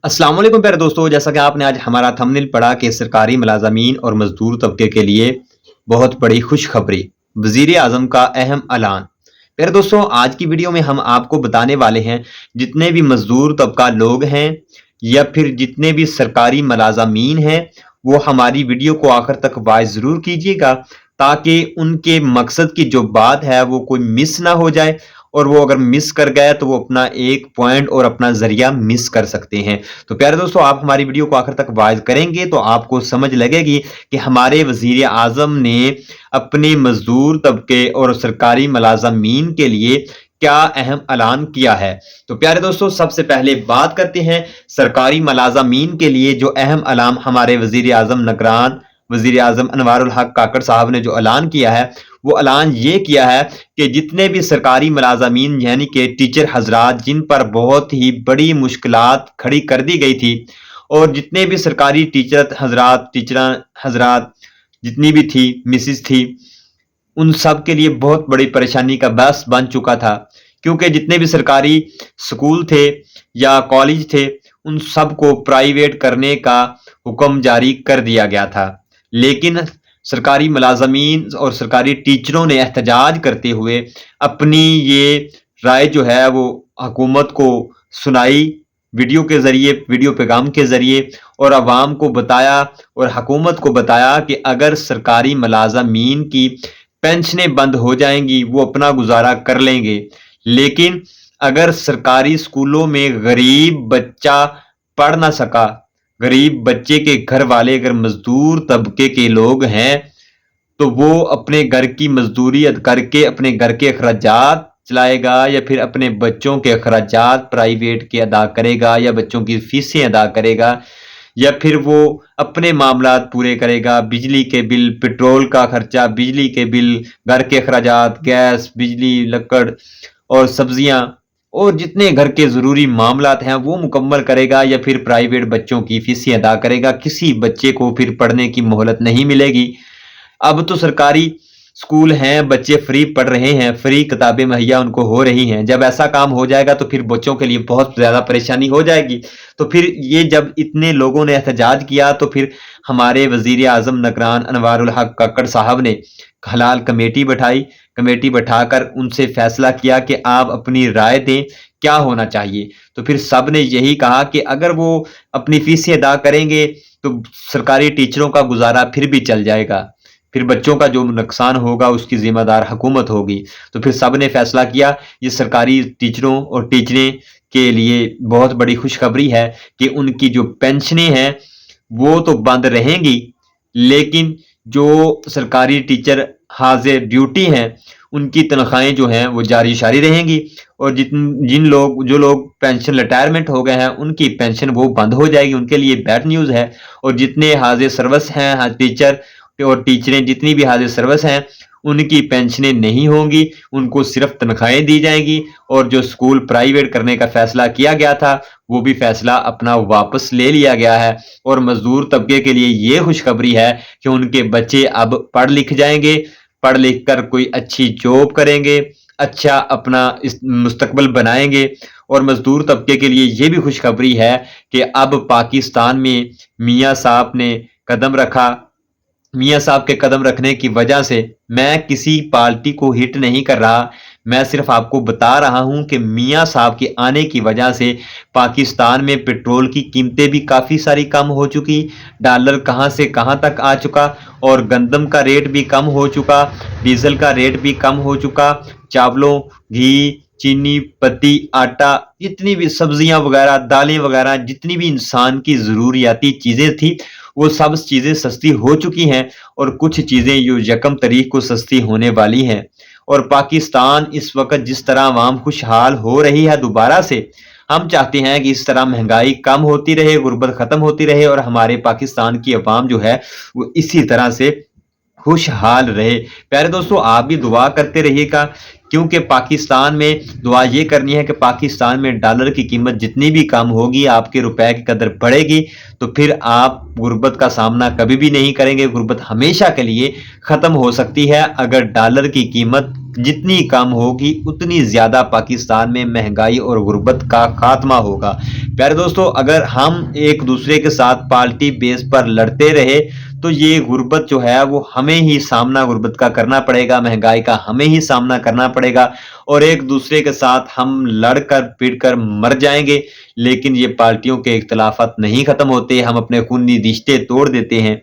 अस्सलाम वालेकुम प्यारे दोस्तों, जैसा कि आपने आज हमारा थंबनेल पढ़ा कि सरकारी मुलाजमीन और मजदूर तबके के लिए बहुत बड़ी खुशखबरी, वजीर आजम का अहम ऐलान। प्यारे दोस्तों, आज की वीडियो में हम आपको बताने वाले हैं जितने भी मजदूर तबका लोग हैं या फिर जितने भी सरकारी मुलाजमीन हैं, वो हमारी वीडियो को आखिर तक वॉच ज़रूर कीजिएगा ताकि उनके मकसद की जो बात है वो कोई मिस ना हो जाए, और वो अगर मिस कर गए तो वो अपना एक पॉइंट और अपना जरिया मिस कर सकते हैं। तो प्यारे दोस्तों, आप हमारी वीडियो को आखिर तक वॉच करेंगे तो आपको समझ लगेगी कि हमारे वजीर आजम ने अपने मजदूर तबके और सरकारी मुलाजमीन के लिए क्या अहम ऐलान किया है। तो प्यारे दोस्तों, सबसे पहले बात करते हैं सरकारी मुलाजमीन के लिए जो अहम ऐलान हमारे वजीर आजम निगरान वजीर आजम अनवारुल हक काकड़ साहब ने जो ऐलान किया है, वो ऐलान ये किया है कि जितने भी सरकारी मुलाजमीन यानी कि टीचर हजरात जिन पर बहुत ही बड़ी मुश्किलात खड़ी कर दी गई थी, और जितने भी सरकारी टीचर हजरात जितनी भी थी मिसिस थी, उन सब के लिए बहुत बड़ी परेशानी का बस बन चुका था, क्योंकि जितने भी सरकारी स्कूल थे या कॉलेज थे उन सब को प्राइवेट करने का हुक्म जारी कर दिया गया था। लेकिन सरकारी मुलाजमीन और सरकारी टीचरों ने एहतजाज करते हुए अपनी ये राय जो है वो हुकूमत को सुनाई, वीडियो के ज़रिए, वीडियो पैगाम के ज़रिए, और आवाम को बताया और हुकूमत को बताया कि अगर सरकारी मुलाजमीन की पेंशनें बंद हो जाएंगी वो अपना गुजारा कर लेंगे, लेकिन अगर सरकारी स्कूलों में गरीब बच्चा पढ़ ना सका, गरीब बच्चे के घर वाले अगर मजदूर तबके के लोग हैं, तो वो अपने घर की मजदूरी करके अपने घर के अखराजात चलाएगा या फिर अपने बच्चों के अखराजात प्राइवेट के अदा करेगा या बच्चों की फीसें अदा करेगा, या फिर वो अपने मामलात पूरे करेगा, बिजली के बिल, पेट्रोल का खर्चा, बिजली के बिल, घर के अखराजात, गैस, बिजली, लकड़ और सब्जियां और जितने घर के ज़रूरी मामलात हैं वो मुकम्मल करेगा, या फिर प्राइवेट बच्चों की फीसें अदा करेगा। किसी बच्चे को फिर पढ़ने की मोहलत नहीं मिलेगी। अब तो सरकारी स्कूल हैं, बच्चे फ्री पढ़ रहे हैं, फ्री किताबें मुहैया उनको हो रही हैं। जब ऐसा काम हो जाएगा तो फिर बच्चों के लिए बहुत ज़्यादा परेशानी हो जाएगी। तो फिर ये जब इतने लोगों ने एहतजाज किया तो फिर हमारे वजीर आजम निगरान अनवारुल हक काकड़ साहब ने हलाल कमेटी बैठाई, कमेटी बैठाकर उनसे फैसला किया कि आप अपनी राय दें क्या होना चाहिए। तो फिर सब ने यही कहा कि अगर वो अपनी फीसें अदा करेंगे तो सरकारी टीचरों का गुजारा फिर भी चल जाएगा, फिर बच्चों का जो नुकसान होगा उसकी जिम्मेदार हुकूमत होगी। तो फिर सब ने फैसला किया, ये सरकारी टीचरों और टीचरें के लिए बहुत बड़ी खुशखबरी है कि उनकी जो पेंशनें हैं वो तो बंद रहेंगी, लेकिन जो सरकारी टीचर हाजिर ड्यूटी हैं उनकी तनख्वाहें जो हैं वो जारी शारी रहेंगी, और जो लोग पेंशन रिटायरमेंट हो गए हैं उनकी पेंशन वो बंद हो जाएगी, उनके लिए बैड न्यूज़ है। और जितने हाजिर सर्विस हैं टीचर और टीचरें जितनी भी हाजिर सर्विस हैं उनकी पेंशनें नहीं होंगी, उनको सिर्फ तनख्वाहें दी जाएंगी, और जो स्कूल प्राइवेट करने का फैसला किया गया था वो भी फैसला अपना वापस ले लिया गया है। और मजदूर तबके के लिए ये खुशखबरी है कि उनके बच्चे अब पढ़ लिख जाएंगे, पढ़ लिख कर कोई अच्छी जॉब करेंगे, अच्छा अपना इस मुस्तकबिल बनाएंगे। और मजदूर तबके के लिए ये भी खुशखबरी है कि अब पाकिस्तान में मियाँ साहब ने कदम रखा, मियाँ साहब के कदम रखने की वजह से मैं किसी पार्टी को हिट नहीं कर रहा, मैं सिर्फ आपको बता रहा हूं कि मियाँ साहब के आने की वजह से पाकिस्तान में पेट्रोल की कीमतें भी काफ़ी सारी कम हो चुकी, डॉलर कहां से कहां तक आ चुका, और गंदम का रेट भी कम हो चुका, डीजल का रेट भी कम हो चुका, चावलों, घी, चीनी, पत्ती, आटा, जितनी भी सब्जियां वगैरह, दालें वगैरह, जितनी भी इंसान की ज़रूरियाती चीज़ें थी वो सब चीज़ें सस्ती हो चुकी हैं, और कुछ चीज़ें जो 1 तारीख को सस्ती होने वाली हैं। और पाकिस्तान इस वक्त जिस तरह आवाम खुशहाल हो रही है दोबारा से, हम चाहते हैं कि इस तरह महंगाई कम होती रहे, गुर्बत ख़त्म होती रहे, और हमारे पाकिस्तान की आवाम जो है वो इसी तरह से खुशहाल रहे। प्यारे दोस्तों, आप भी दुआ करते रहिएगा, क्योंकि पाकिस्तान में दुआ ये करनी है कि पाकिस्तान में डॉलर की कीमत जितनी भी कम होगी आपके रुपए की कदर बढ़ेगी, तो फिर आप गुर्बत का सामना कभी भी नहीं करेंगे। गुर्बत हमेशा के लिए ख़त्म हो सकती है अगर डॉलर की कीमत जितनी कम होगी उतनी ज्यादा पाकिस्तान में महंगाई और गुर्बत का खात्मा होगा। प्यारे दोस्तों, अगर हम एक दूसरे के साथ पार्टी बेस पर लड़ते रहे तो ये गुर्बत जो है वो हमें ही सामना गुर्बत का करना पड़ेगा, महंगाई का हमें ही सामना करना पड़ेगा और एक दूसरे के साथ हम लड़कर पीटकर मर जाएंगे। लेकिन ये पार्टियों के इख्तलाफात नहीं खत्म होते, हम अपने खूनी रिश्ते तोड़ देते हैं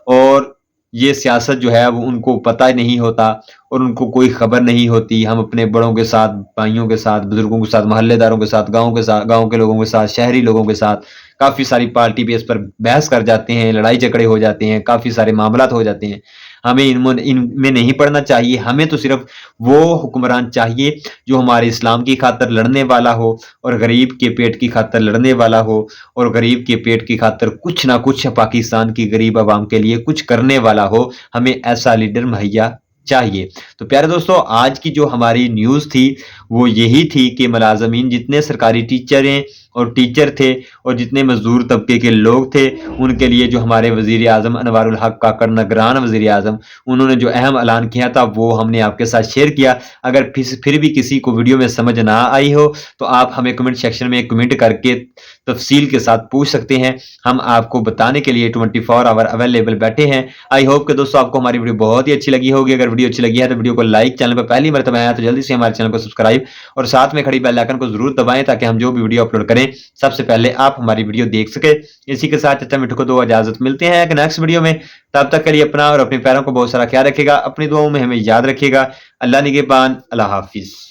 और ये सियासत जो है वो उनको पता नहीं होता और उनको कोई खबर नहीं होती। हम अपने बड़ों के साथ, भाइयों के साथ, बुजुर्गों के साथ, मोहल्लेदारों के साथ, गांव के लोगों के साथ, शहरी लोगों के साथ काफी सारी पार्टी बेस पर बहस कर जाते हैं, लड़ाई झगड़े हो जाते हैं, काफी सारे मामलात हो जाते हैं। हमें इनमें नहीं पड़ना चाहिए। हमें तो सिर्फ वो हुक्मरान चाहिए जो हमारे इस्लाम की खातिर लड़ने वाला हो और गरीब के पेट की खातिर लड़ने वाला हो और गरीब के पेट की खातिर कुछ ना कुछ पाकिस्तान की गरीब आवाम के लिए कुछ करने वाला हो। हमें ऐसा लीडर मुहैया चाहिए। तो प्यारे दोस्तों, आज की जो हमारी न्यूज़ थी वो यही थी कि मुलाजमीन जितने सरकारी टीचर थे और जितने मजदूर तबके के लोग थे, उनके लिए जो हमारे वजीर आजम अनवारुल हक काकड़ निगरान वजीर आजम, उन्होंने जो अहम ऐलान किया था वो हमने आपके साथ शेयर किया। अगर फिर भी किसी को वीडियो में समझ ना आई हो तो आप हमें कमेंट सेक्शन में कमेंट करके तफसील के साथ पूछ सकते हैं। हम आपको बताने के लिए 24 आवर अवेलेबल बैठे हैं। आई होप कि दोस्तों आपको हमारी वीडियो बहुत ही अच्छी लगी होगी। अगर वीडियो अच्छी लगी है तो वीडियो को लाइक, चैनल पर पहली मरतबा आया तो जल्दी से हमारे चैनल को सब्सक्राइब और साथ में खड़ी बेल आइकन को जरूर दबाएं ताकि हम जो भी वीडियो अपलोड करें सबसे पहले आप हमारी वीडियो देख सके। इसी के साथ चाचा मिठू को दो इजाजत, मिलते हैं एक नेक्स्ट वीडियो में। तब तक के लिए अपना और अपने पैरों को बहुत सारा ख्याल रखिएगा, अपनी दुआओं में हमें याद रखिएगा। अल्लाह निगहबान, अल्लाह हाफिज।